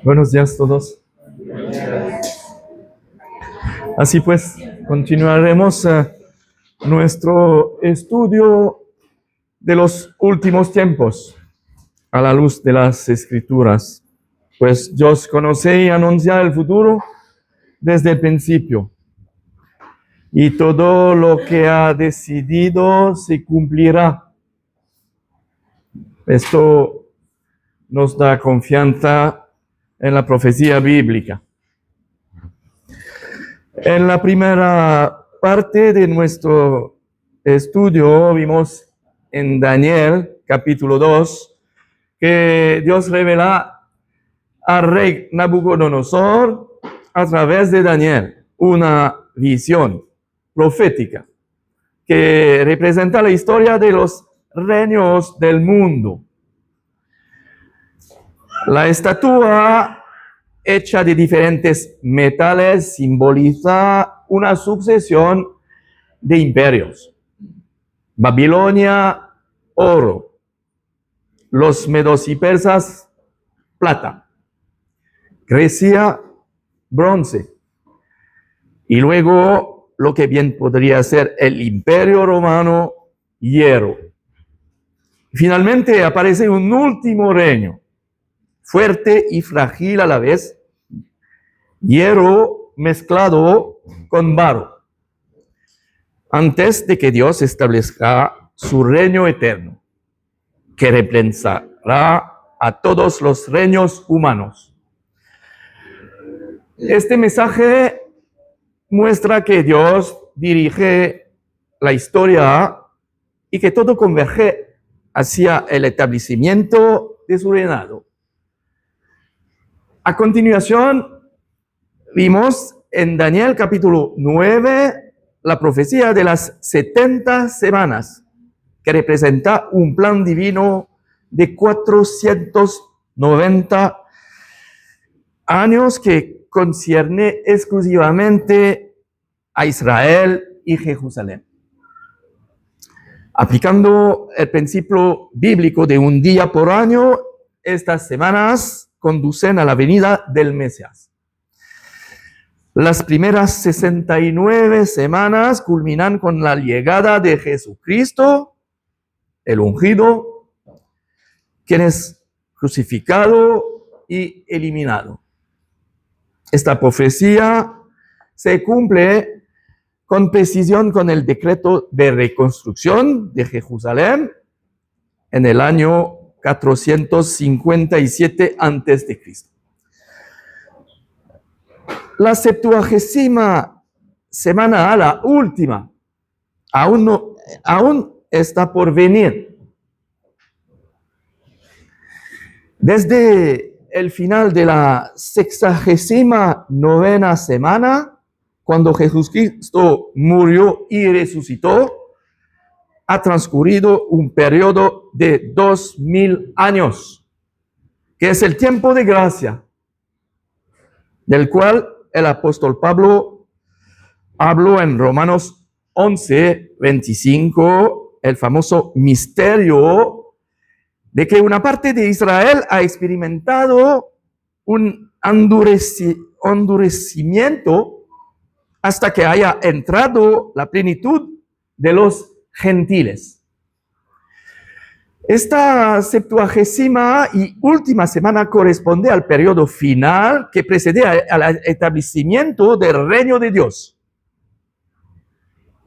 Buenos días a todos. Así pues, continuaremos nuestro estudio de los últimos tiempos a la luz de las Escrituras. Pues Dios conoce y anuncia el futuro desde el principio. Y todo lo que ha decidido se cumplirá. Esto nos da confianza en la profecía bíblica. En la primera parte de nuestro estudio vimos en Daniel, capítulo 2, que Dios revela al rey Nabucodonosor a través de Daniel una visión profética que representa la historia de los reinos del mundo. La estatua hecha de diferentes metales simboliza una sucesión de imperios. Babilonia, oro. Los medos y persas, plata. Grecia, bronce. Y luego lo que bien podría ser el imperio romano, hierro. Finalmente aparece un último reino, fuerte y frágil a la vez, hierro mezclado con barro, antes de que Dios establezca su reino eterno, que reemplazará a todos los reinos humanos. Este mensaje muestra que Dios dirige la historia y que todo converge hacia el establecimiento de su reinado. A continuación, vimos en Daniel capítulo 9 la profecía de las 70 semanas, que representa un plan divino de 490 años que concierne exclusivamente a Israel y Jerusalén. Aplicando el principio bíblico de un día por año, estas semanas conducen a la venida del Mesías. Las primeras 69 semanas culminan con la llegada de Jesucristo, el ungido, quien es crucificado y eliminado. Esta profecía se cumple con precisión con el decreto de reconstrucción de Jerusalén en el año 457 a.C. La 70ª semana, la última, aún está por venir. Desde el final de la 69ª semana, cuando Jesucristo murió y resucitó, ha transcurrido un periodo de 2000 años, que es el tiempo de gracia, del cual el apóstol Pablo habló en Romanos 11:25, el famoso misterio de que una parte de Israel ha experimentado un endurecimiento hasta que haya entrado la plenitud de los gentiles. Esta 70ª y última semana corresponde al periodo final que precede al establecimiento del reino de Dios.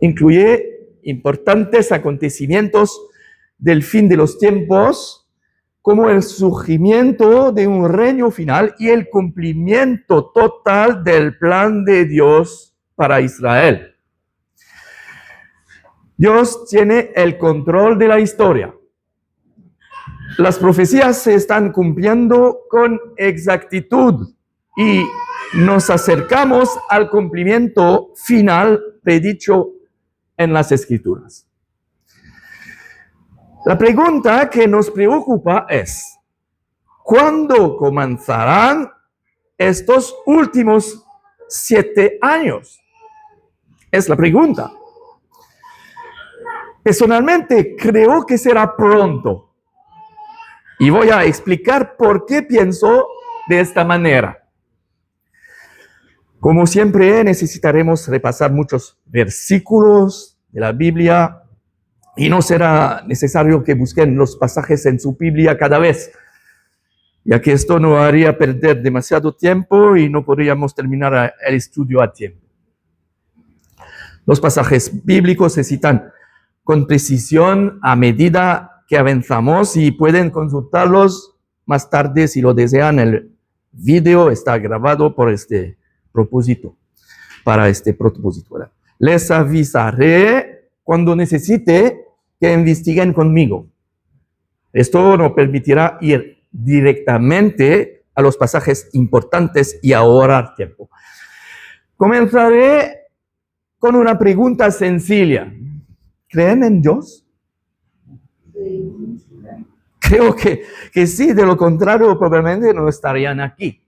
Incluye importantes acontecimientos del fin de los tiempos, como el surgimiento de un reino final y el cumplimiento total del plan de Dios para Israel. Dios tiene el control de la historia. Las profecías se están cumpliendo con exactitud y nos acercamos al cumplimiento final predicho en las Escrituras. La pregunta que nos preocupa es: ¿cuándo comenzarán estos últimos 7 años? Es la pregunta. Personalmente creo que será pronto. Y voy a explicar por qué pienso de esta manera. Como siempre, necesitaremos repasar muchos versículos de la Biblia y no será necesario que busquen los pasajes en su Biblia cada vez, ya que esto nos haría perder demasiado tiempo y no podríamos terminar el estudio a tiempo. Los pasajes bíblicos se citan con precisión a medida que avanzamos y pueden consultarlos más tarde si lo desean. El video está grabado por para este propósito. Les avisaré cuando necesite que investiguen conmigo. Esto nos permitirá ir directamente a los pasajes importantes y ahorrar tiempo. Comenzaré con una pregunta sencilla. ¿Creen en Dios? Creo que sí, de lo contrario probablemente no estarían aquí.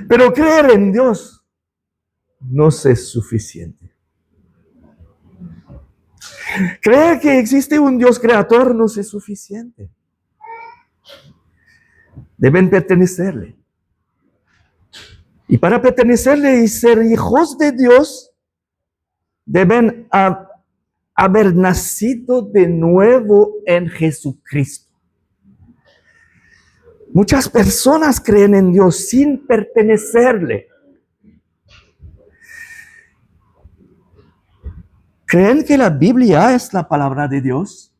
Pero creer en Dios no es suficiente. Creer que existe un Dios creador no es suficiente. Deben pertenecerle. Y para pertenecerle y ser hijos de Dios, deben haber nacido de nuevo en Jesucristo. Muchas personas creen en Dios sin pertenecerle. ¿Creen que la Biblia es la palabra de Dios?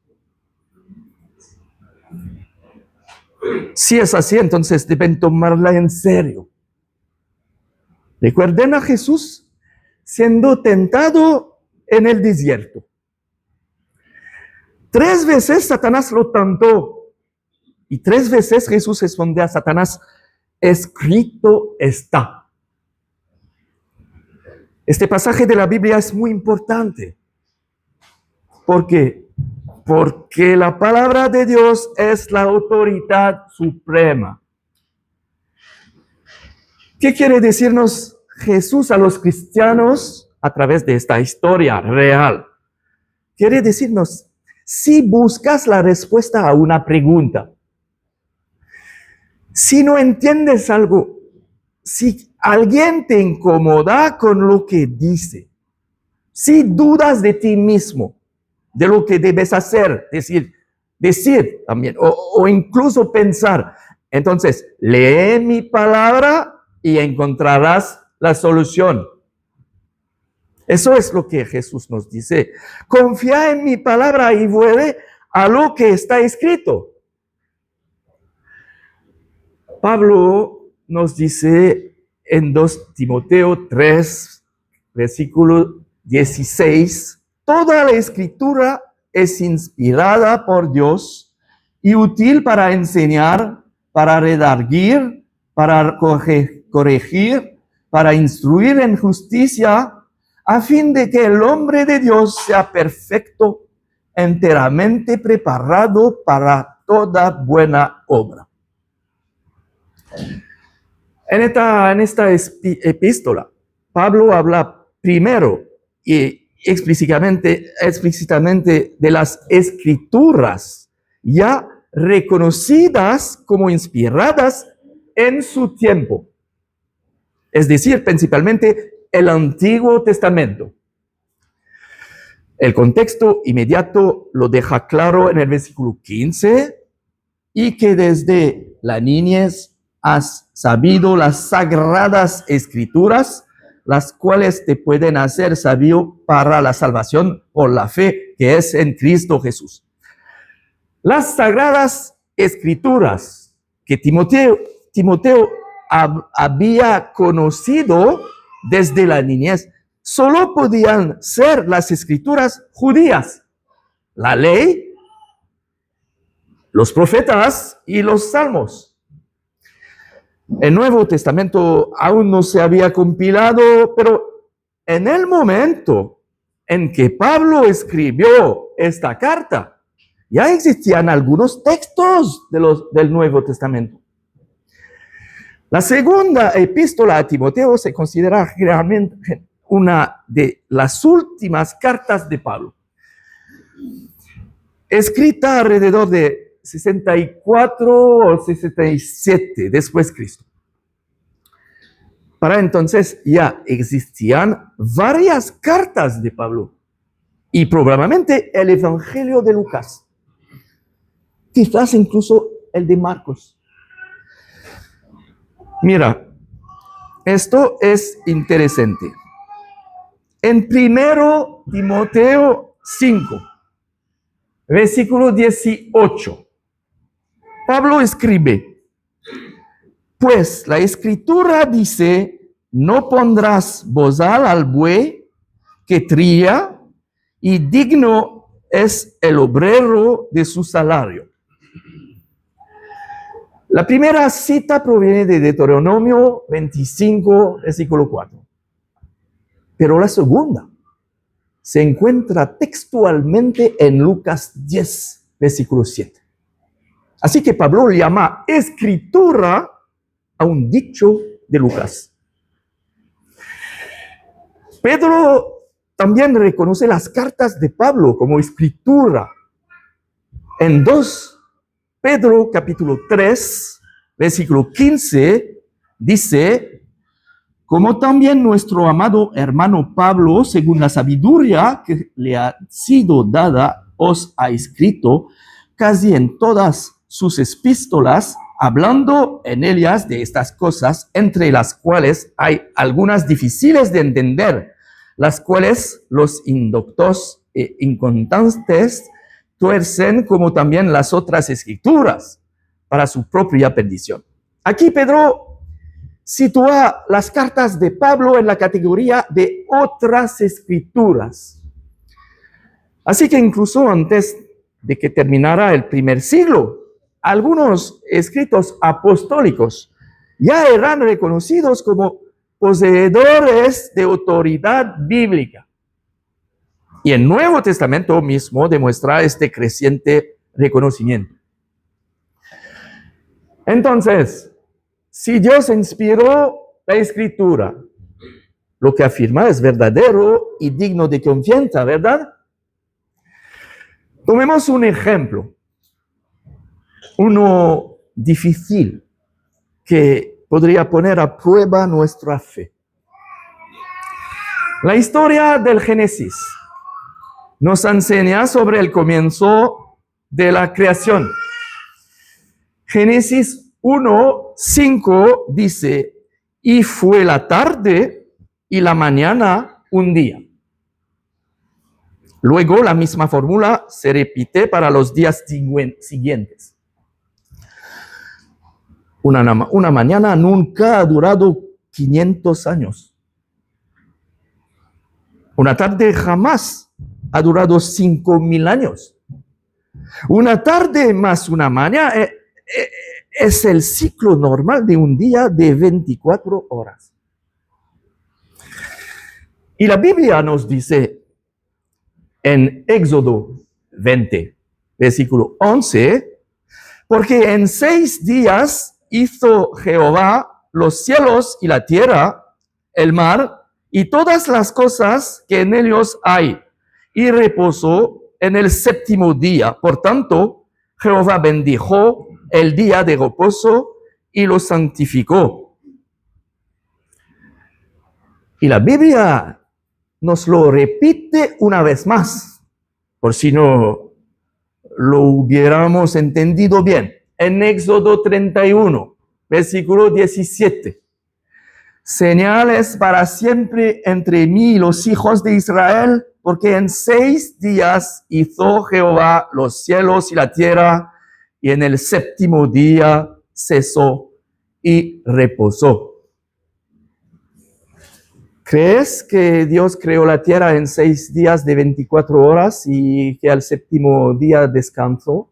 Si es así, entonces deben tomarla en serio. Recuerden a Jesús siendo tentado en el desierto. 3 veces Satanás lo tentó y 3 veces Jesús responde a Satanás: escrito está. Este pasaje de la Biblia es muy importante. ¿Por qué? Porque la palabra de Dios es la autoridad suprema. ¿Qué quiere decirnos Jesús a los cristianos a través de esta historia real? Quiere decirnos, si buscas la respuesta a una pregunta, si no entiendes algo, si alguien te incomoda con lo que dice, si dudas de ti mismo, de lo que debes hacer, decir también, o incluso pensar, entonces lee mi palabra y encontrarás la solución. Eso es lo que Jesús nos dice. Confía en mi palabra y vuelve a lo que está escrito. Pablo nos dice en 2 Timoteo 3, versículo 16, toda la escritura es inspirada por Dios y útil para enseñar, para redarguir, para corregir, para instruir en justicia, a fin de que el hombre de Dios sea perfecto, enteramente preparado para toda buena obra. En esta epístola, Pablo habla primero y explícitamente de las escrituras ya reconocidas como inspiradas en su tiempo. Es decir, principalmente el Antiguo Testamento. El contexto inmediato lo deja claro en el versículo 15, y que desde la niñez has sabido las sagradas escrituras, las cuales te pueden hacer sabio para la salvación por la fe que es en Cristo Jesús. Las sagradas escrituras que Timoteo había conocido desde la niñez, solo podían ser las escrituras judías, la ley, los profetas y los salmos. El Nuevo Testamento aún no se había compilado, pero en el momento en que Pablo escribió esta carta, ya existían algunos textos del Nuevo Testamento. La segunda epístola a Timoteo se considera generalmente una de las últimas cartas de Pablo, escrita alrededor de 64 o 67 después de Cristo. Para entonces ya existían varias cartas de Pablo y probablemente el Evangelio de Lucas, quizás incluso el de Marcos. Mira, esto es interesante. En 1 Timoteo 5, versículo 18, Pablo escribe: pues la Escritura dice, no pondrás bozal al buey que trilla, y digno es el obrero de su salario. La primera cita proviene de Deuteronomio 25, versículo 4. Pero la segunda se encuentra textualmente en Lucas 10, versículo 7. Así que Pablo llama escritura a un dicho de Lucas. Pedro también reconoce las cartas de Pablo como escritura. En 2 Pedro capítulo 3, versículo 15, dice: como también nuestro amado hermano Pablo, según la sabiduría que le ha sido dada, os ha escrito casi en todas sus epístolas, hablando en ellas de estas cosas, entre las cuales hay algunas difíciles de entender, las cuales los indoctos e inconstantes tuercen, como también las otras escrituras, para su propia perdición. Aquí Pedro sitúa las cartas de Pablo en la categoría de otras escrituras. Así que incluso antes de que terminara el primer siglo, algunos escritos apostólicos ya eran reconocidos como poseedores de autoridad bíblica. Y el Nuevo Testamento mismo demuestra este creciente reconocimiento. Entonces, si Dios inspiró la Escritura, lo que afirma es verdadero y digno de confianza, ¿verdad? Tomemos un ejemplo, uno difícil, que podría poner a prueba nuestra fe. La historia del Génesis nos enseña sobre el comienzo de la creación. Génesis 1:5 dice: y fue la tarde y la mañana un día. Luego la misma fórmula se repite para los días siguientes. Una mañana nunca ha durado 500 años. Una tarde jamás ha durado 5.000 años. Una tarde más una mañana es el ciclo normal de un día de 24 horas. Y la Biblia nos dice en Éxodo 20, versículo 11, porque en 6 días hizo Jehová los cielos y la tierra, el mar y todas las cosas que en ellos hay, y reposó en el 7º día. Por tanto, Jehová bendijo el día de reposo y lo santificó. Y la Biblia nos lo repite una vez más, por si no lo hubiéramos entendido bien. En Éxodo 31, versículo 17. Señales para siempre entre mí y los hijos de Israel, porque en 6 días hizo Jehová los cielos y la tierra, y en el 7º día cesó y reposó. ¿Crees que Dios creó la tierra en 6 días de 24 horas y que al 7º día descansó?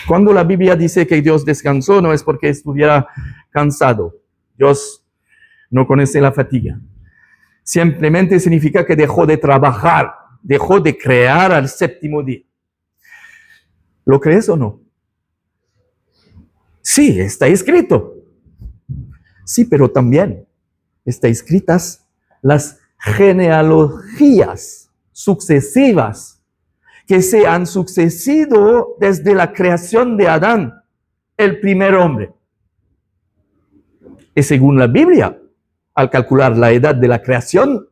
Cuando la Biblia dice que Dios descansó, no es porque estuviera cansado. Dios no conoce la fatiga. Simplemente significa que dejó de trabajar, dejó de crear al 7º día. ¿Lo crees o no? Sí, está escrito. Sí, pero también están escritas las genealogías sucesivas que se han sucedido desde la creación de Adán, el primer hombre. Y según la Biblia, al calcular la edad de la creación,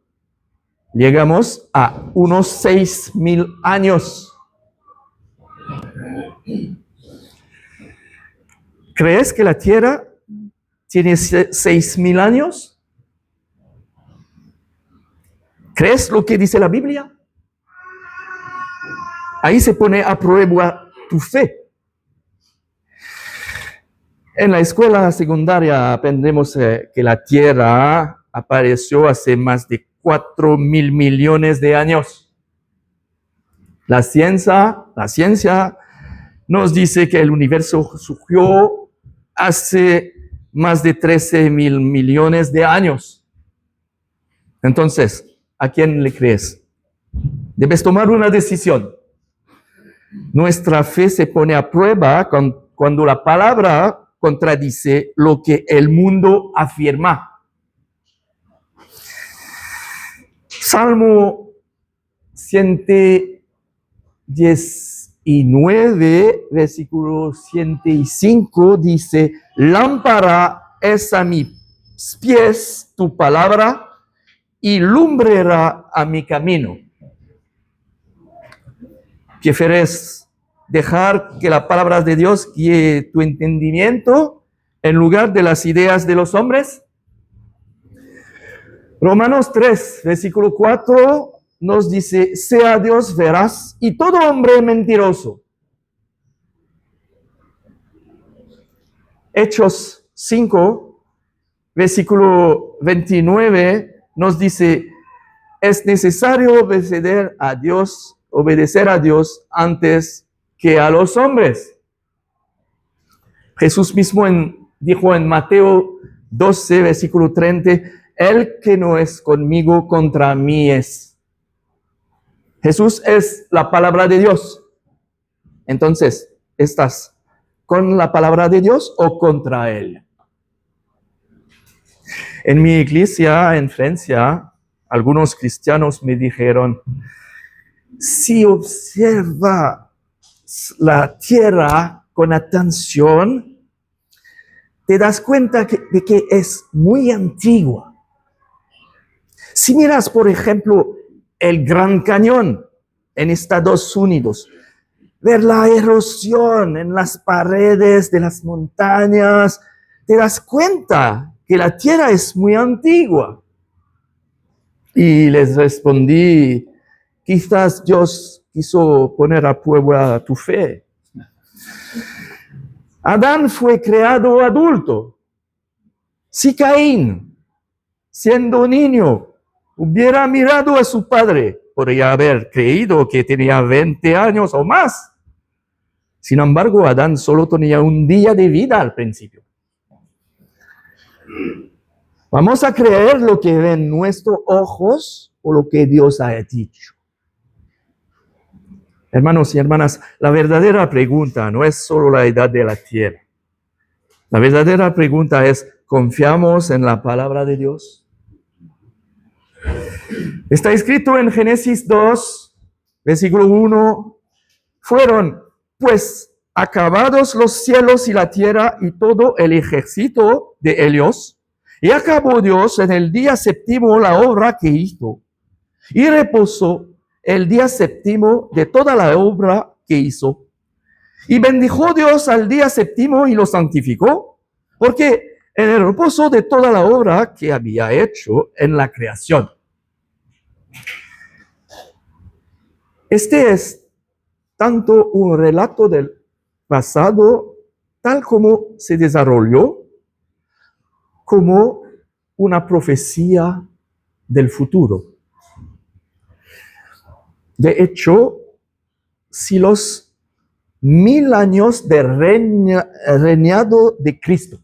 llegamos a unos 6,000 años. ¿Crees que la Tierra tiene 6,000 años? ¿Crees lo que dice la Biblia? Ahí se pone a prueba tu fe. En la escuela secundaria aprendemos que la Tierra apareció hace más de 4,000 millones de años. La ciencia nos dice que el universo surgió hace más de 13,000 millones de años. Entonces, ¿a quién le crees? Debes tomar una decisión. Nuestra fe se pone a prueba cuando la palabra contradice lo que el mundo afirma. Salmo 119, versículo 105 dice: lámpara es a mis pies tu palabra y lumbrera a mi camino. ¿Prefieres dejar que la palabra de Dios guíe tu entendimiento en lugar de las ideas de los hombres? Romanos 3, versículo 4 nos dice: sea Dios veraz y todo hombre mentiroso. Hechos 5, versículo 29 nos dice: es necesario obedecer a Dios antes que a los hombres. Jesús mismo dijo en Mateo 12, versículo 30, el que no es conmigo, contra mí es. Jesús es la palabra de Dios. Entonces, ¿estás con la palabra de Dios o contra él? En mi iglesia en Francia, algunos cristianos me dijeron: si observa la tierra con atención, te das cuenta de que es muy antigua. Si miras, por ejemplo, el Gran Cañón en Estados Unidos, ver la erosión en las paredes de las montañas, te das cuenta que la tierra es muy antigua. Y les respondí: quizás Dios quiso poner a prueba tu fe. Adán fue creado adulto. Si Caín, siendo niño, hubiera mirado a su padre, podría haber creído que tenía 20 años o más. Sin embargo, Adán solo tenía un día de vida al principio. ¿Vamos a creer lo que ven nuestros ojos o lo que Dios ha dicho? Hermanos y hermanas, la verdadera pregunta no es solo la edad de la tierra. La verdadera pregunta es: ¿confiamos en la palabra de Dios? Está escrito en Génesis 2, versículo 1, fueron pues acabados los cielos y la tierra y todo el ejército de ellos, y acabó Dios en el día séptimo la obra que hizo, y reposó el día séptimo de toda la obra que hizo. Y bendijo Dios al día séptimo y lo santificó, porque en el reposo de toda la obra que había hecho en la creación. Este es tanto un relato del pasado, tal como se desarrolló, como una profecía del futuro. De hecho, si los 1000 años de reinado de Cristo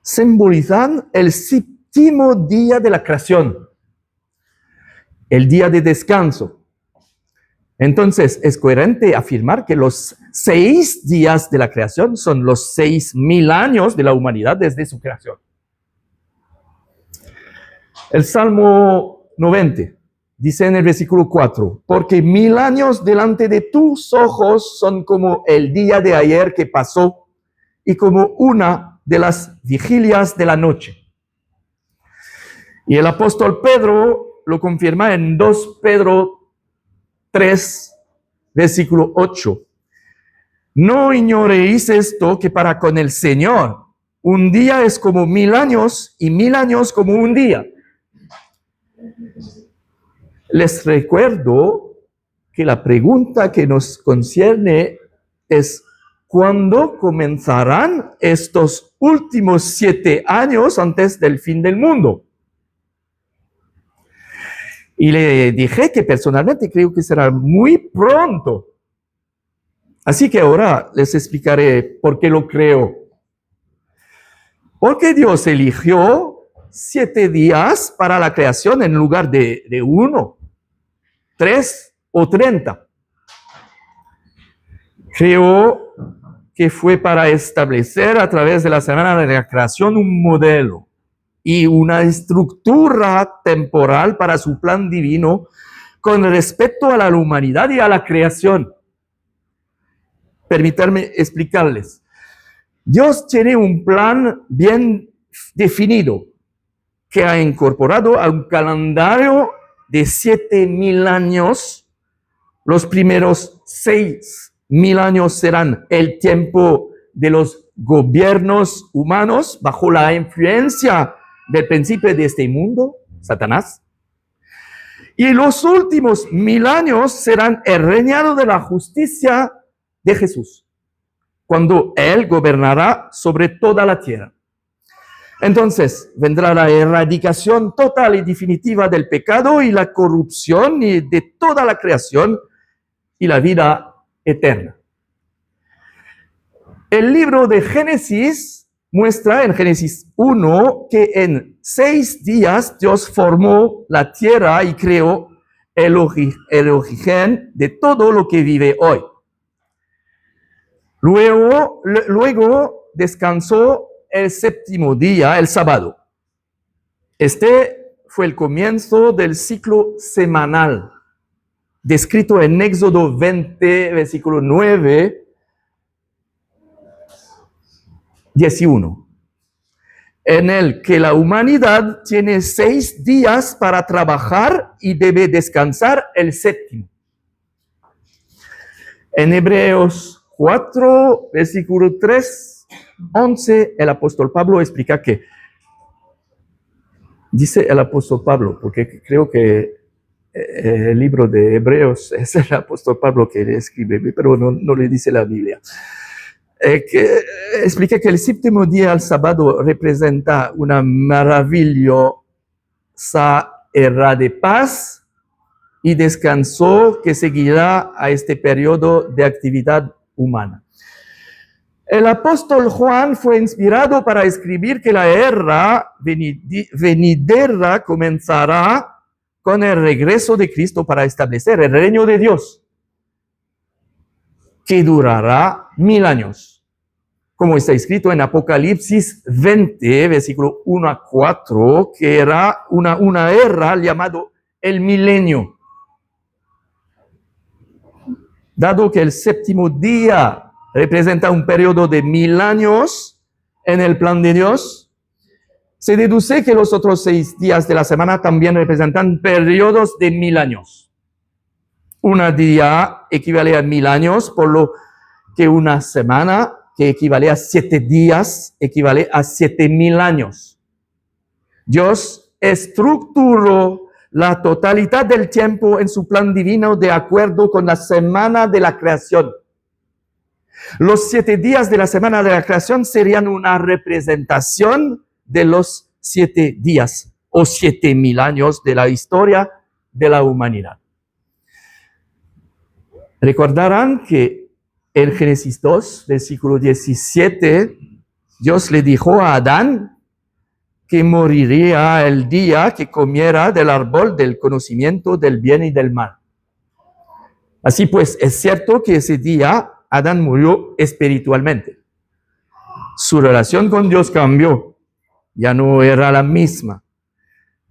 simbolizan el séptimo día de la creación, el día de descanso, entonces es coherente afirmar que los 6 días de la creación son los 6,000 años de la humanidad desde su creación. El Salmo 90 dice en el versículo 4, porque 1000 años delante de tus ojos son como el día de ayer que pasó y como una de las vigilias de la noche. Y el apóstol Pedro lo confirma en 2 Pedro 3, versículo 8. No ignoréis esto, que para con el Señor un día es como 1000 años y 1000 años como un día. Les recuerdo que la pregunta que nos concierne es: ¿cuándo comenzarán estos últimos 7 años antes del fin del mundo? Y le dije que personalmente creo que será muy pronto. Así que ahora les explicaré por qué lo creo. Porque Dios eligió 7 días para la creación en lugar de 1, 3 o 30. Creo que fue para establecer a través de la semana de la creación un modelo y una estructura temporal para su plan divino con respecto a la humanidad y a la creación. Permítanme explicarles. Dios tiene un plan bien definido que ha incorporado a un calendario de 7000 años. Los primeros 6000 años serán el tiempo de los gobiernos humanos bajo la influencia del príncipe de este mundo, Satanás. Y los últimos 1000 años serán el reinado de la justicia de Jesús, cuando Él gobernará sobre toda la tierra. Entonces vendrá la erradicación total y definitiva del pecado y la corrupción y de toda la creación y la vida eterna. El libro de Génesis muestra en Génesis 1 que en 6 días Dios formó la tierra y creó el origen de todo lo que vive hoy. Luego descansó el 7º día, el sábado. Este fue el comienzo del ciclo semanal, descrito en Éxodo 20, versículo 9, 11, en el que la humanidad tiene 6 días para trabajar y debe descansar el 7º. En Hebreos 4, versículo 3, 11, el apóstol Pablo explica que, dice el apóstol Pablo, porque creo que el libro de Hebreos es el apóstol Pablo que le escribe, pero no le dice la Biblia. Que explica que el 7º día, el sábado, representa una maravillosa era de paz y descanso que seguirá a este periodo de actividad humana. El apóstol Juan fue inspirado para escribir que la era venidera comenzará con el regreso de Cristo para establecer el reino de Dios, que durará 1000 años, como está escrito en Apocalipsis 20, versículo 1 a 4, que era una era llamado el milenio. Dado que el 7º día representa un periodo de 1000 años en el plan de Dios, se deduce que los otros 6 días de la semana también representan periodos de 1000 años. Un día equivale a 1000 años, por lo que una semana, que equivale a 7 días, equivale a 7000 años. Dios estructuró la totalidad del tiempo en su plan divino de acuerdo con la semana de la creación. Los 7 días de la semana de la creación serían una representación de los 7 días o 7000 años de la historia de la humanidad. Recordarán que en Génesis 2, versículo 17, Dios le dijo a Adán que moriría el día que comiera del árbol del conocimiento del bien y del mal. Así pues, es cierto que ese día Adán murió espiritualmente. Su relación con Dios cambió, ya no era la misma.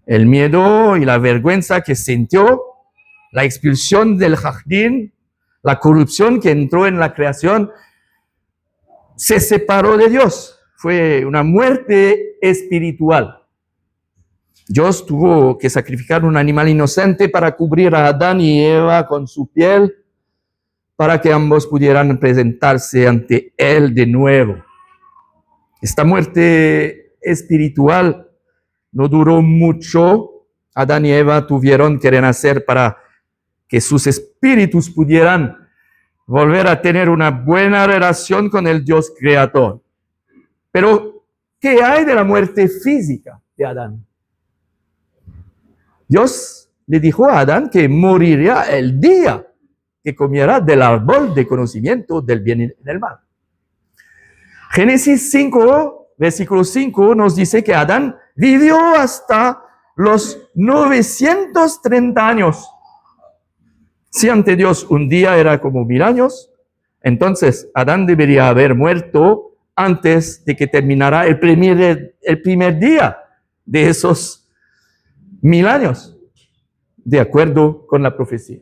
el miedo y la vergüenza que sintió, la expulsión del jardín, la corrupción que entró en la creación, se separó de Dios. Fue una muerte espiritual. Dios tuvo que sacrificar un animal inocente para cubrir a Adán y Eva con su piel, para que ambos pudieran presentarse ante Él de nuevo. Esta muerte espiritual no duró mucho. Adán y Eva tuvieron que renacer para que sus espíritus pudieran volver a tener una buena relación con el Dios creador. Pero, ¿qué hay de la muerte física de Adán? Dios le dijo a Adán que moriría el día que comiera del árbol de conocimiento del bien y del mal. Génesis 5, versículo 5, nos dice que Adán vivió hasta los 930 años. Si ante Dios un día era como 1000 años, entonces Adán debería haber muerto antes de que terminara el primer día de esos 1000 años, de acuerdo con la profecía.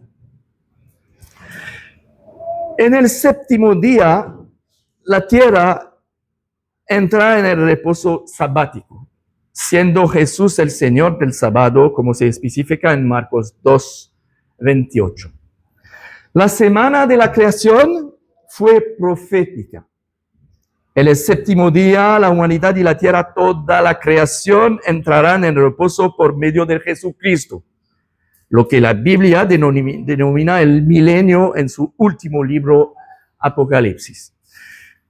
En el séptimo día, la tierra entra en el reposo sabático, siendo Jesús el Señor del sábado, como se especifica en Marcos 2, 28. La semana de la creación fue profética. En el séptimo día, la humanidad y la tierra, toda la creación, entrarán en el reposo por medio de Jesucristo, lo que la Biblia denomina el milenio en su último libro, Apocalipsis.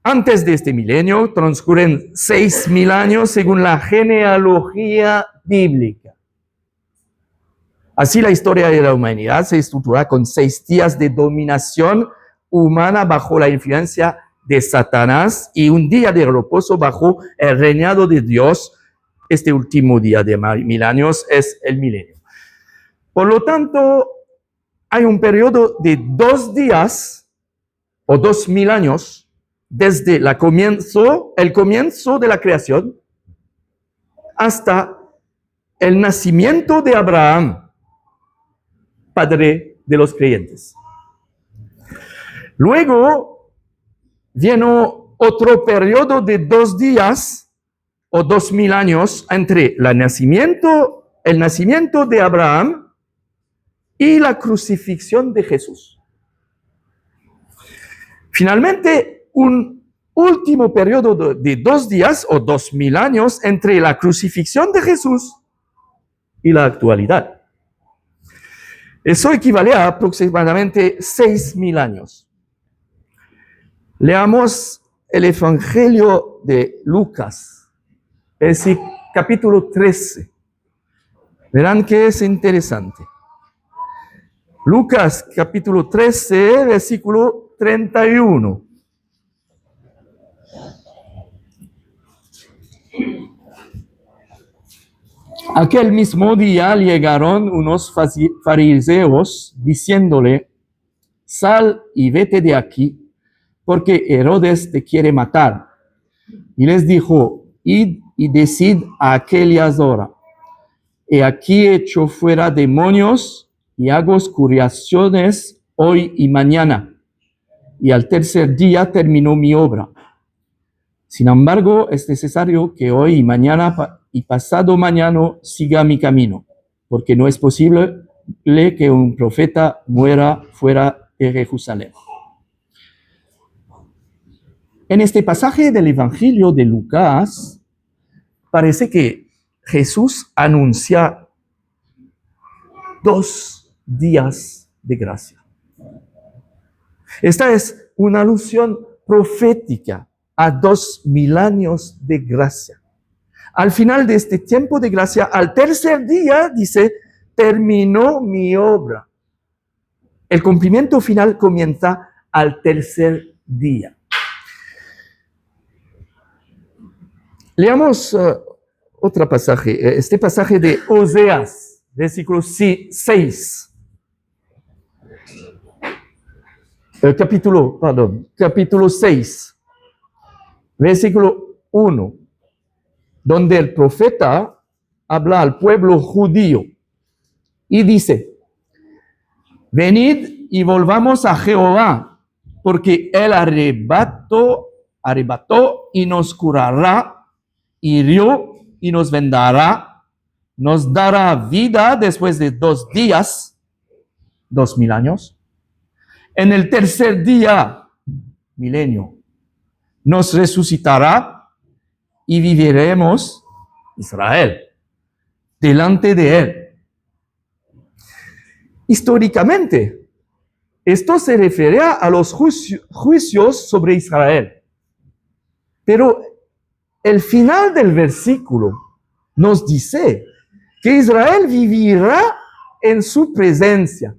Antes de este milenio transcurren 6000 años según la genealogía bíblica. Así la historia de la humanidad se estructura con 6 días de dominación humana bajo la influencia de Satanás y un día de reposo bajo el reinado de Dios. Este último día de 1000 años es el milenio. Por lo tanto, hay un periodo de 2 días o 2000 años desde el comienzo de la creación hasta el nacimiento de Abraham, padre de los creyentes. Luego vino otro periodo de 2 días o 2000 años entre el nacimiento de Abraham y la crucifixión de Jesús. Finalmente, un último periodo de 2 días o 2000 años entre la crucifixión de Jesús y la actualidad. Eso equivale a aproximadamente 6000 años. Leamos el Evangelio de Lucas, es capítulo 13. Verán que es interesante. Lucas capítulo 13, versículo 31. Aquel mismo día llegaron unos fariseos diciéndole: sal y vete de aquí, porque Herodes te quiere matar. Y les dijo: id y decid a aquellas horas: he aquí echo fuera demonios y hago curaciones hoy y mañana, y al tercer día terminó mi obra. Sin embargo, es necesario que hoy y mañana y pasado mañana siga mi camino, porque no es posible que un profeta muera fuera de Jerusalén. En este pasaje del Evangelio de Lucas, parece que Jesús anuncia 2 días de gracia. Esta es una alusión profética a 2000 años de gracia. Al final de este tiempo de gracia, al tercer día, dice, terminó mi obra. El cumplimiento final comienza al tercer día. Leamos otro pasaje, este pasaje de Oseas, versículo 6. Capítulo 6, versículo 1, donde el profeta habla al pueblo judío y dice: venid y volvamos a Jehová, porque él arrebató y nos curará, hirió y nos vendará, nos dará vida después de 2 días, 2000 años. En el tercer día, milenio, nos resucitará y viviremos, Israel, delante de él. Históricamente, esto se refería a los juicios sobre Israel. Pero el final del versículo nos dice que Israel vivirá en su presencia.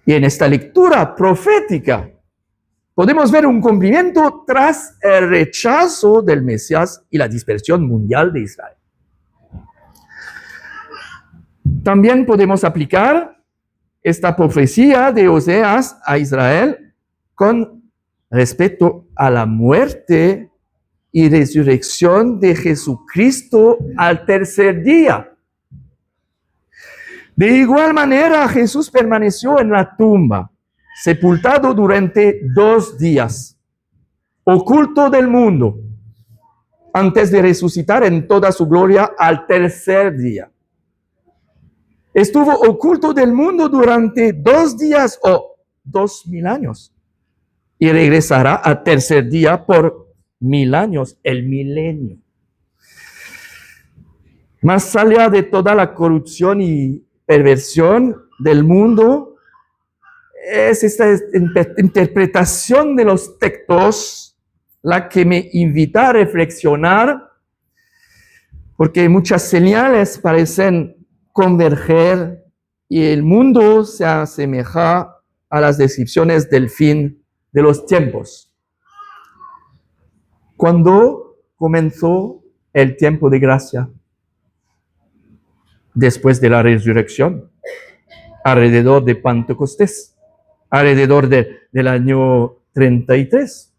Y en esta lectura profética podemos ver un cumplimiento tras el rechazo del Mesías y la dispersión mundial de Israel. También podemos aplicar esta profecía de Oseas a Israel con respecto a la muerte y resurrección de Jesucristo al tercer día. De igual manera, Jesús permaneció en la tumba, sepultado durante 2 días, oculto del mundo, antes de resucitar en toda su gloria al tercer día. Estuvo oculto del mundo durante 2 días o 2000 años y regresará al tercer día por 1000 años, el milenio. Más allá de toda la corrupción y perversión del mundo, es esta interpretación de los textos la que me invita a reflexionar, porque muchas señales parecen converger y el mundo se asemeja a las descripciones del fin de los tiempos. ¿Cuándo comenzó el tiempo de gracia? Después de la resurrección, alrededor de Pentecostés, alrededor del año 33.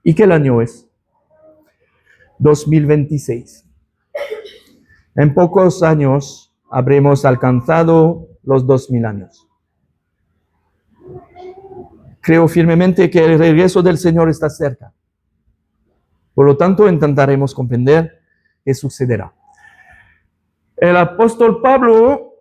¿Y qué año es? 2026. En pocos años habremos alcanzado los 2000 años. Creo firmemente que el regreso del Señor está cerca. Por lo tanto, intentaremos comprender qué sucederá. El apóstol Pablo,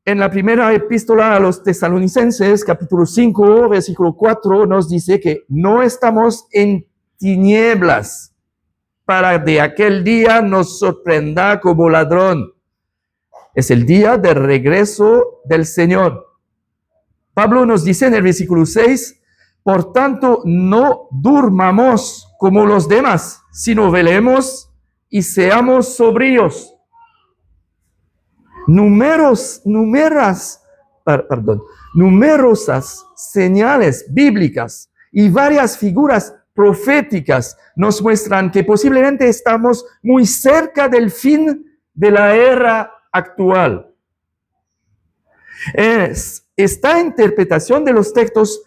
en la primera epístola a los Tesalonicenses, capítulo 5, versículo 4, nos dice que no estamos en tinieblas para de aquel día nos sorprenda como ladrón. Es el día del regreso del Señor. Pablo nos dice en el versículo 6, por tanto, no durmamos como los demás, sino velemos y seamos sobrios. Numerosas señales bíblicas y varias figuras proféticas nos muestran que posiblemente estamos muy cerca del fin de la era actual. Es esta interpretación de los textos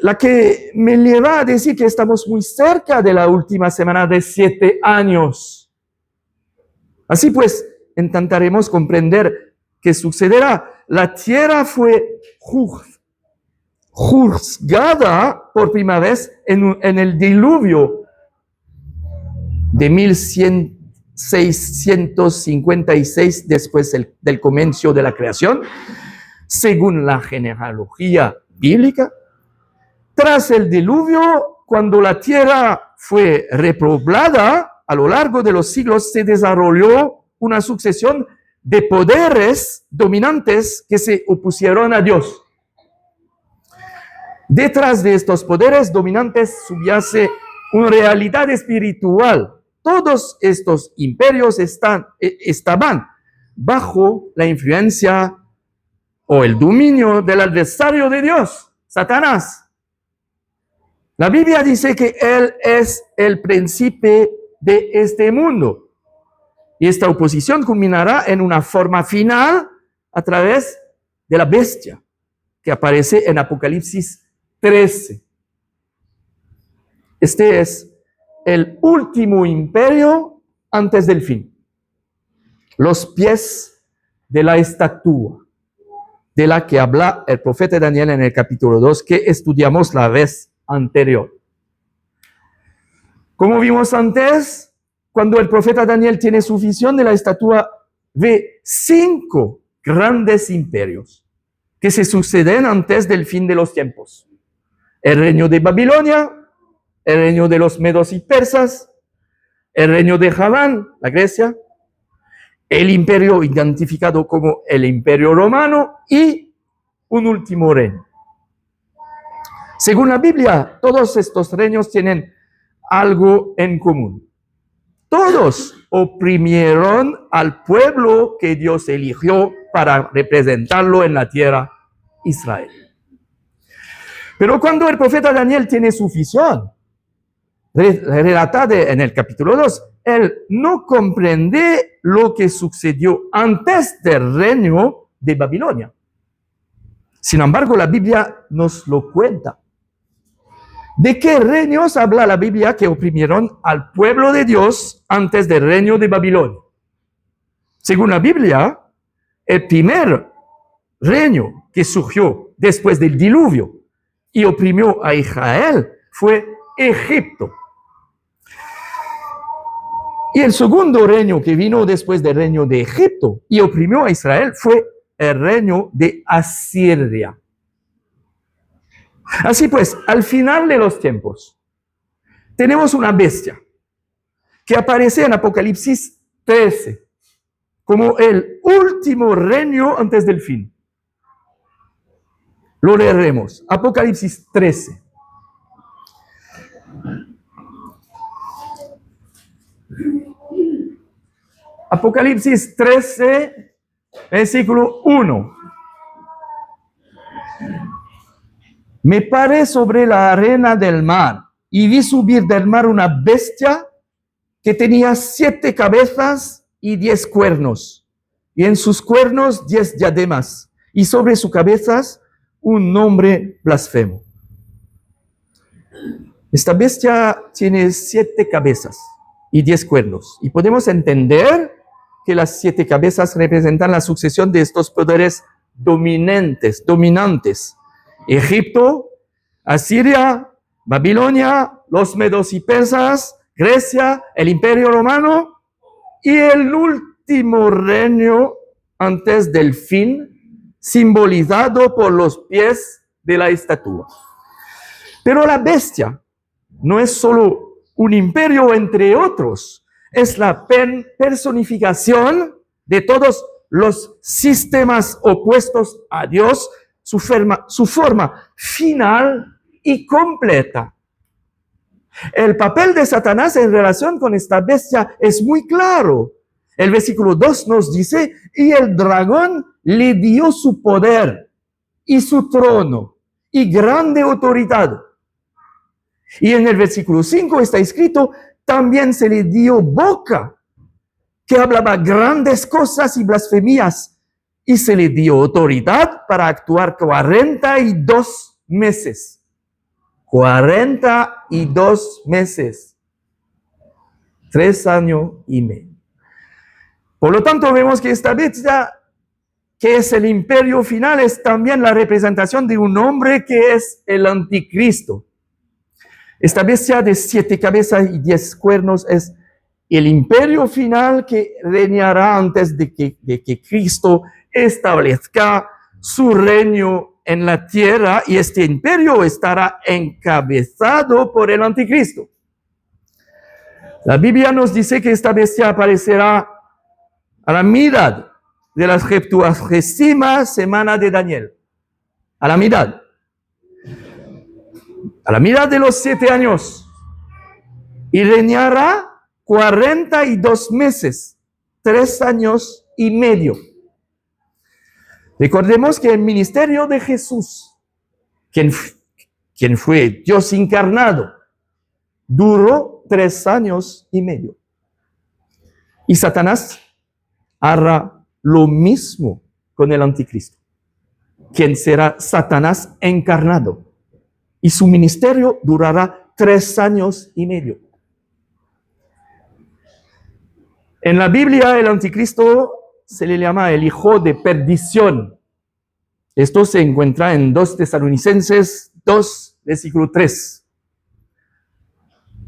la que me lleva a decir que estamos muy cerca de la última semana de 7 años. Así pues, intentaremos comprender qué sucederá. La tierra fue juzgada por primera vez en el diluvio de 1656 después del comienzo de la creación, según la genealogía bíblica. Tras el diluvio, cuando la tierra fue repoblada, a lo largo de los siglos se desarrolló una sucesión de poderes dominantes que se opusieron a Dios. Detrás de estos poderes dominantes subyace una realidad espiritual. Todos estos imperios estaban bajo la influencia o el dominio del adversario de Dios, Satanás. La Biblia dice que él es el príncipe de este mundo. Y esta oposición culminará en una forma final a través de la bestia que aparece en Apocalipsis 13. Este es el último imperio antes del fin. los pies de la estatua de la que habla el profeta Daniel en el capítulo 2, que estudiamos la vez anterior. Como vimos antes, cuando el profeta Daniel tiene su visión de la estatua, ve 5 grandes imperios que se suceden antes del fin de los tiempos. El reino de Babilonia, el reino de los medos y persas, el reino de Javán, la Grecia, el imperio identificado como el imperio romano y un último reino. Según la Biblia, todos estos reinos tienen algo en común. Todos oprimieron al pueblo que Dios eligió para representarlo en la tierra, Israel. Pero cuando el profeta Daniel tiene su visión, relatada en el capítulo 2, él no comprende lo que sucedió antes del reino de Babilonia. Sin embargo, la Biblia nos lo cuenta. ¿De qué reinos habla la Biblia que oprimieron al pueblo de Dios antes del reino de Babilonia? Según la Biblia, el primer reino que surgió después del diluvio y oprimió a Israel fue Egipto. Y el segundo reino que vino después del reino de Egipto y oprimió a Israel fue el reino de Asiria. Así pues, al final de los tiempos, tenemos una bestia que aparece en Apocalipsis 13 como el último reino antes del fin. Lo leeremos. Apocalipsis 13. Apocalipsis 13, versículo 1. Me paré sobre la arena del mar y vi subir del mar una bestia que tenía 7 cabezas y 10 cuernos, y en sus cuernos 10 diademas, y sobre sus cabezas un nombre blasfemo. Esta bestia tiene 7 cabezas y 10 cuernos, y podemos entender que las 7 cabezas representan la sucesión de estos poderes dominantes. Egipto, Asiria, Babilonia, los medos y persas, Grecia, el imperio romano y el último reino antes del fin, simbolizado por los pies de la estatua. Pero la bestia no es solo un imperio entre otros, es la personificación de todos los sistemas opuestos a Dios, su forma final y completa. El papel de Satanás en relación con esta bestia es muy claro. El versículo 2 nos dice, y el dragón le dio su poder y su trono y grande autoridad. Y en el versículo 5 está escrito, también se le dio boca, que hablaba grandes cosas y blasfemías, y se le dio autoridad para actuar 42 meses. 42 meses. 3 años y medio. Por lo tanto, vemos que esta bestia, que es el imperio final, es también la representación de un hombre que es el anticristo. Esta bestia de 7 cabezas y 10 cuernos es el imperio final que reinará antes de que Cristo establezca su reino en la tierra, y este imperio estará encabezado por el anticristo. La Biblia nos dice que esta bestia aparecerá a la mitad de la 70ª semana de Daniel. A la mitad de los 7 años, y reinará 42 meses, 3 años y medio. Recordemos que el ministerio de Jesús, quien fue Dios encarnado, duró 3 años y medio. Y Satanás hará lo mismo con el anticristo, quien será Satanás encarnado. Y su ministerio durará 3 años y medio. En la Biblia, el anticristo se le llama el hijo de perdición. Esto se encuentra en 2 Tesalonicenses 2, versículo 3.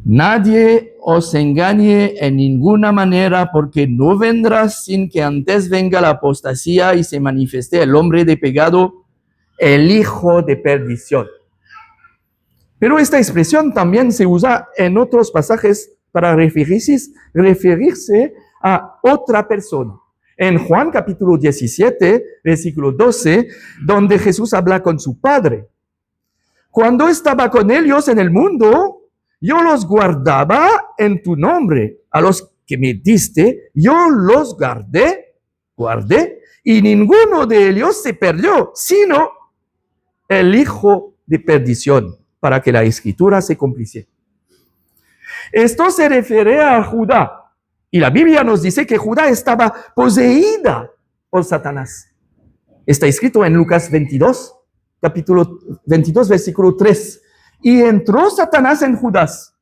Nadie os engañe en ninguna manera, porque no vendrá sin que antes venga la apostasía y se manifieste el hombre de pecado, el hijo de perdición. Pero esta expresión también se usa en otros pasajes para referirse a otra persona. En Juan capítulo 17, versículo 12, donde Jesús habla con su Padre. Cuando estaba con ellos en el mundo, yo los guardaba en tu nombre. A los que me diste, yo los guardé, y ninguno de ellos se perdió, sino el hijo de perdición, para que la escritura se cumpliese. Esto se refiere a Judá. Y la Biblia nos dice que Judá estaba poseída por Satanás. Está escrito en Lucas 22, capítulo 22, versículo 3. Y entró Satanás en Judas,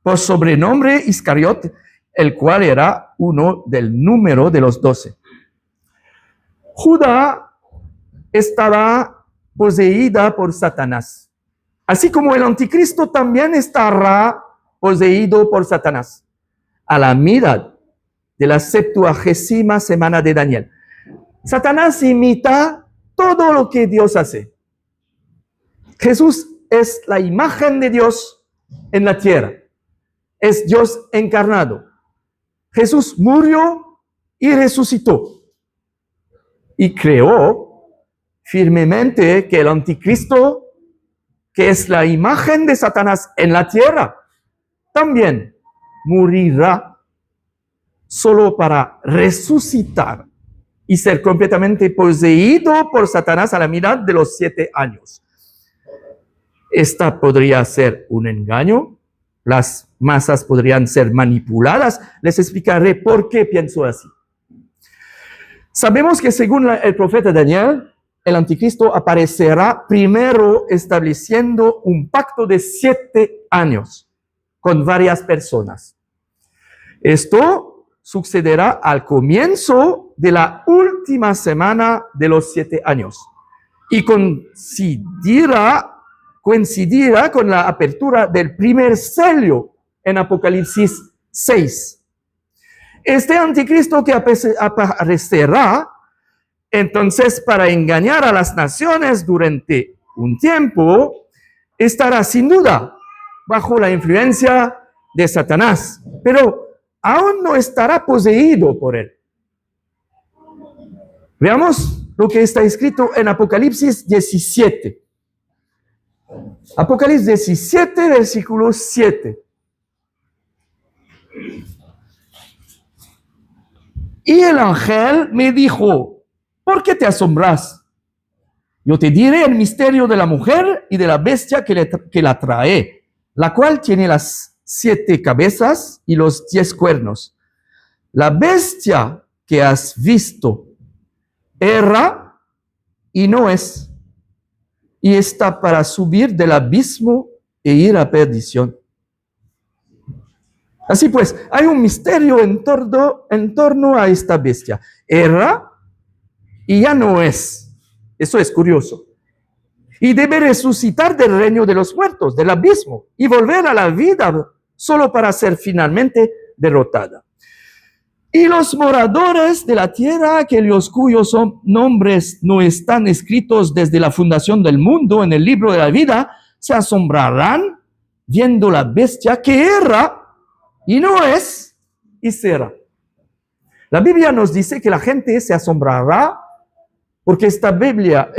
por sobrenombre Iscariot, el cual era uno del número de los 12. Judá estaba poseída por Satanás, así como el anticristo también estará poseído por Satanás, a la mitad de la 70ª semana de Daniel. Satanás imita todo lo que Dios hace. Jesús es la imagen de Dios en la tierra. Es Dios encarnado. Jesús murió y resucitó. Y creó firmemente que el anticristo, que es la imagen de Satanás en la tierra, también morirá solo para resucitar y ser completamente poseído por Satanás a la mitad de los 7 años. Esta podría ser un engaño. Las masas podrían ser manipuladas. Les explicaré por qué pienso así. Sabemos que según el profeta Daniel, el anticristo aparecerá primero estableciendo un pacto de 7 años con varias personas. Esto sucederá al comienzo de la última semana de los 7 años y coincidirá con la apertura del primer sello en Apocalipsis 6. Este anticristo que aparecerá entonces para engañar a las naciones durante un tiempo, estará sin duda bajo la influencia de Satanás, pero aún no estará poseído por él. Veamos lo que está escrito en Apocalipsis 17. Apocalipsis 17, versículo 7. Y el ángel me dijo, ¿por qué te asombras? Yo te diré el misterio de la mujer y de la bestia que la trae, la cual tiene las 7 cabezas y los 10 cuernos. La bestia que has visto erra y no es, y está para subir del abismo e ir a perdición. Así pues, hay un misterio en torno a esta bestia. Erra y ya no es. Eso es curioso. Y debe resucitar del reino de los muertos, del abismo, y volver a la vida solo para ser finalmente derrotada. Y los moradores de la tierra, aquellos cuyos nombres no están escritos desde la fundación del mundo en el libro de la vida, se asombrarán viendo la bestia que erra y no es y será. La Biblia nos dice que la gente se asombrará porque esta bestia,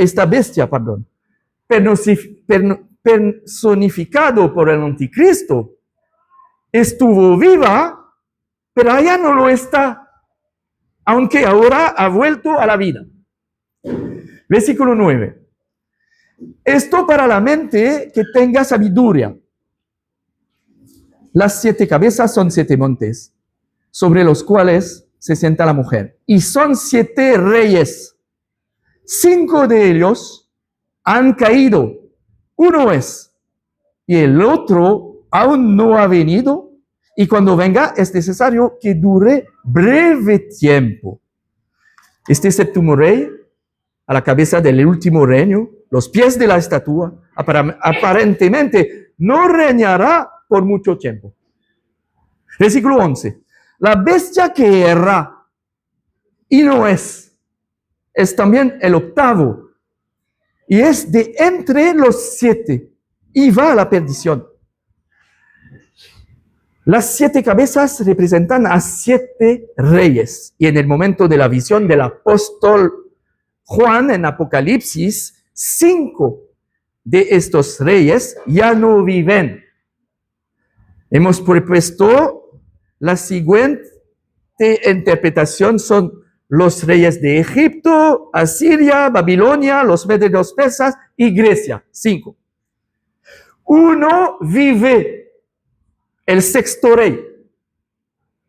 personificado por el anticristo, estuvo viva, pero ya no lo está, aunque ahora ha vuelto a la vida. Versículo 9. Esto para la mente que tenga sabiduría. Las 7 cabezas son 7 montes, sobre los cuales se sienta la mujer. Y son 7 reyes. 5 de ellos han caído. Uno es, y el otro aún no ha venido, Y cuando venga es necesario que dure breve tiempo. Este séptimo rey, a la cabeza del último reino, los pies de la estatua, aparentemente no reinará por mucho tiempo. Versículo 11. La bestia que erra y no es también el octavo, y es de entre los 7, y va a la perdición. Las 7 cabezas representan a 7 reyes, y en el momento de la visión del apóstol Juan en Apocalipsis, 5 de estos reyes ya no viven. Hemos propuesto la siguiente interpretación: son los reyes de Egipto, Asiria, Babilonia, los medios persas y Grecia. 5. Uno vive, el sexto rey,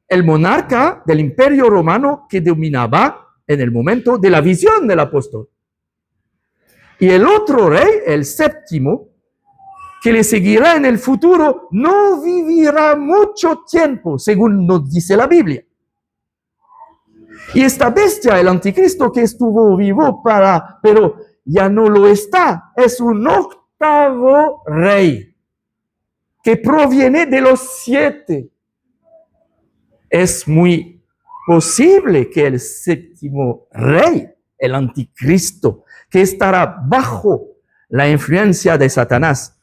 el monarca del imperio romano que dominaba en el momento de la visión del apóstol. Y el otro rey, el séptimo, que le seguirá en el futuro, no vivirá mucho tiempo, según nos dice la Biblia. Y esta bestia, el anticristo, que estuvo vivo pero ya no lo está, es un octavo rey que proviene de los 7. Es muy posible que el séptimo rey, el anticristo, que estará bajo la influencia de Satanás,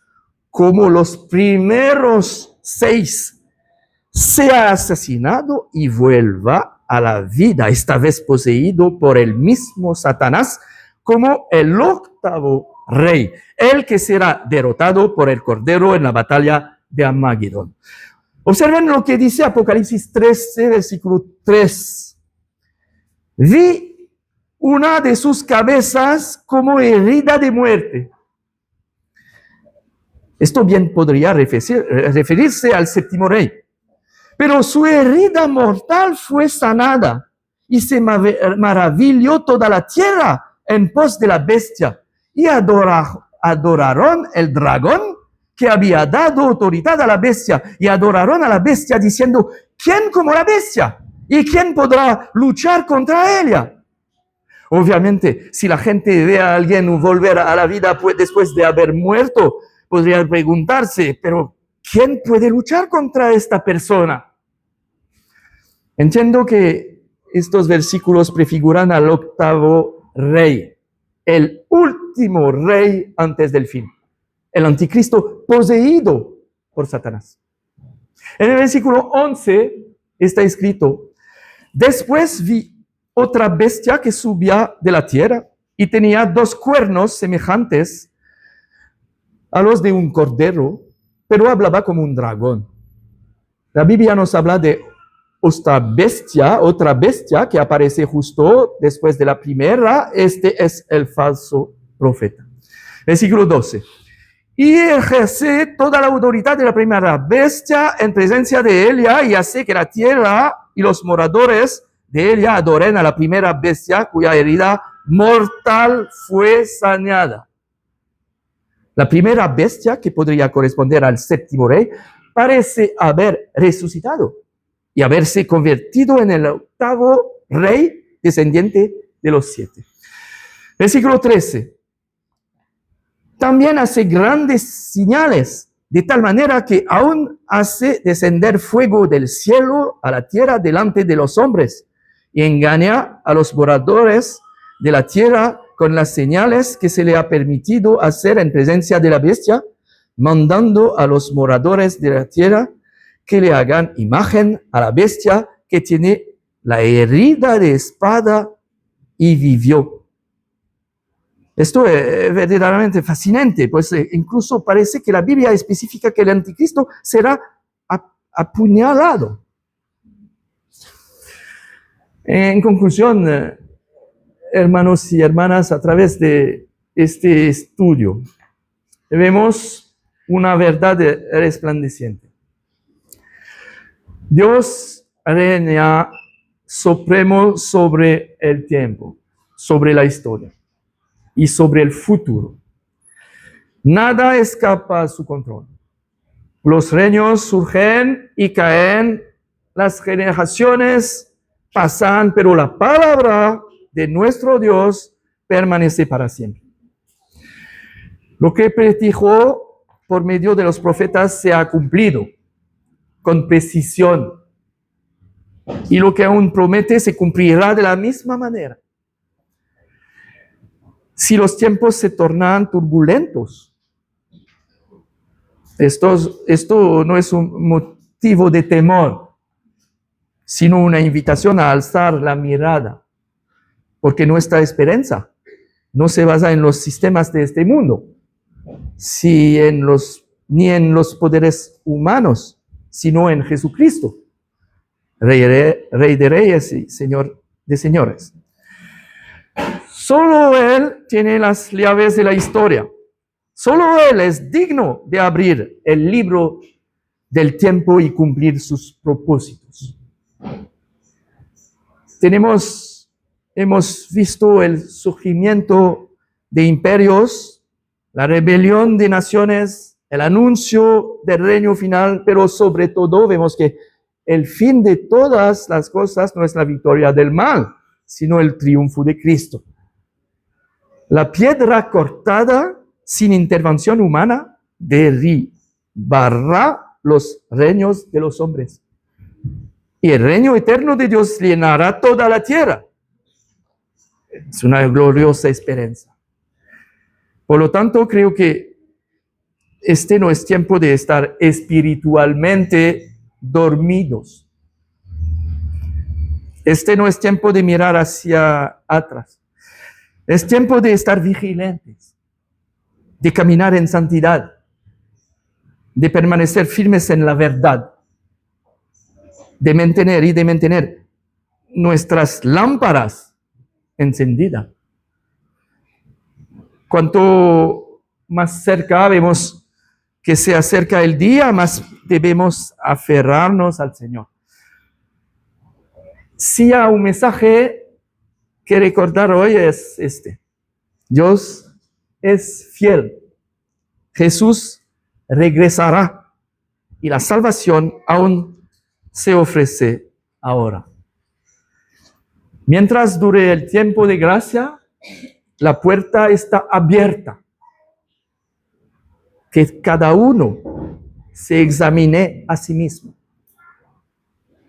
como los primeros 6, sea asesinado y vuelva a la vida, esta vez poseído por el mismo Satanás, como el octavo rey, el que será derrotado por el Cordero en la batalla de Armagedón. Observen lo que dice Apocalipsis 13, versículo 3. Vi una de sus cabezas como herida de muerte. Esto bien podría referirse al séptimo rey. Pero su herida mortal fue sanada y se maravilló toda la tierra en pos de la bestia y adoraron el dragón que había dado autoridad a la bestia y adoraron a la bestia diciendo: ¿quién como la bestia? ¿Y quién podrá luchar contra ella? Obviamente, si la gente ve a alguien volver a la vida después de haber muerto, podría preguntarse: ¿pero quién puede luchar contra esta persona? Entiendo que estos versículos prefiguran al octavo rey, el último rey antes del fin, el anticristo poseído por Satanás. En el versículo 11 está escrito: después vi otra bestia que subía de la tierra y tenía 2 cuernos semejantes a los de un cordero, pero hablaba como un dragón. La Biblia nos habla de otra bestia que aparece justo después de la primera. Este es el falso profeta. Versículo 12. Y ejerce toda la autoridad de la primera bestia en presencia de ella y hace que la tierra y los moradores de ella adoren a la primera bestia cuya herida mortal fue sanada. La primera bestia, que podría corresponder al séptimo rey, parece haber resucitado y haberse convertido en el octavo rey descendiente de los 7. Versículo 13. También hace grandes señales, de tal manera que aún hace descender fuego del cielo a la tierra delante de los hombres, y engaña a los moradores de la tierra con las señales que se le ha permitido hacer en presencia de la bestia, mandando a los moradores de la tierra que le hagan imagen a la bestia que tiene la herida de espada y vivió. Esto es verdaderamente fascinante, pues incluso parece que la Biblia especifica que el anticristo será apuñalado. En conclusión, hermanos y hermanas, a través de este estudio, vemos una verdad resplandeciente. Dios reina supremo sobre el tiempo, sobre la historia y sobre el futuro. Nada escapa a su control. Los reinos surgen y caen, las generaciones pasan, pero la palabra de nuestro Dios permanece para siempre. Lo que predijo por medio de los profetas se ha cumplido con precisión. Y lo que aún promete se cumplirá de la misma manera. Si los tiempos se tornan turbulentos, esto no es un motivo de temor, sino una invitación a alzar la mirada, porque nuestra esperanza no se basa en los sistemas de este mundo, ni en los poderes humanos, sino en Jesucristo, Rey de Reyes y Señor de Señores. Solo Él tiene las llaves de la historia. Solo Él es digno de abrir el libro del tiempo y cumplir sus propósitos. Hemos visto el surgimiento de imperios, la rebelión de naciones, el anuncio del reino final, pero sobre todo vemos que el fin de todas las cosas no es la victoria del mal, sino el triunfo de Cristo. La piedra cortada sin intervención humana derribará los reinos de los hombres. Y el reino eterno de Dios llenará toda la tierra. Es una gloriosa esperanza. Por lo tanto, creo que este no es tiempo de estar espiritualmente dormidos. Este no es tiempo de mirar hacia atrás. Es tiempo de estar vigilantes, de caminar en santidad, de permanecer firmes en la verdad, de mantener nuestras lámparas encendidas. Cuanto más cerca vemos que se acerca el día, más debemos aferrarnos al Señor. Si hay un mensaje que recordar hoy es este: Dios es fiel. Jesús regresará y la salvación aún se ofrece ahora. Mientras dure el tiempo de gracia, la puerta está abierta. Que cada uno se examine a sí mismo,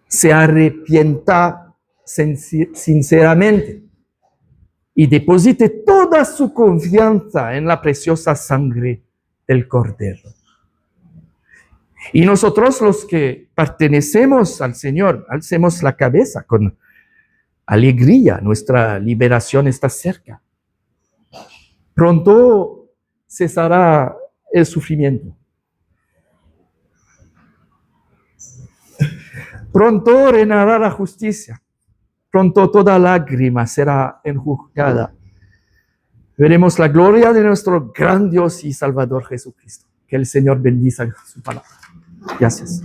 se arrepienta sinceramente y deposite toda su confianza en la preciosa sangre del Cordero. Y nosotros, los que pertenecemos al Señor, alcemos la cabeza con alegría. Nuestra liberación está cerca. Pronto cesará el sufrimiento. Pronto reinará la justicia. Pronto toda lágrima será enjugada. Veremos la gloria de nuestro gran Dios y Salvador Jesucristo. Que el Señor bendiga su palabra. Gracias.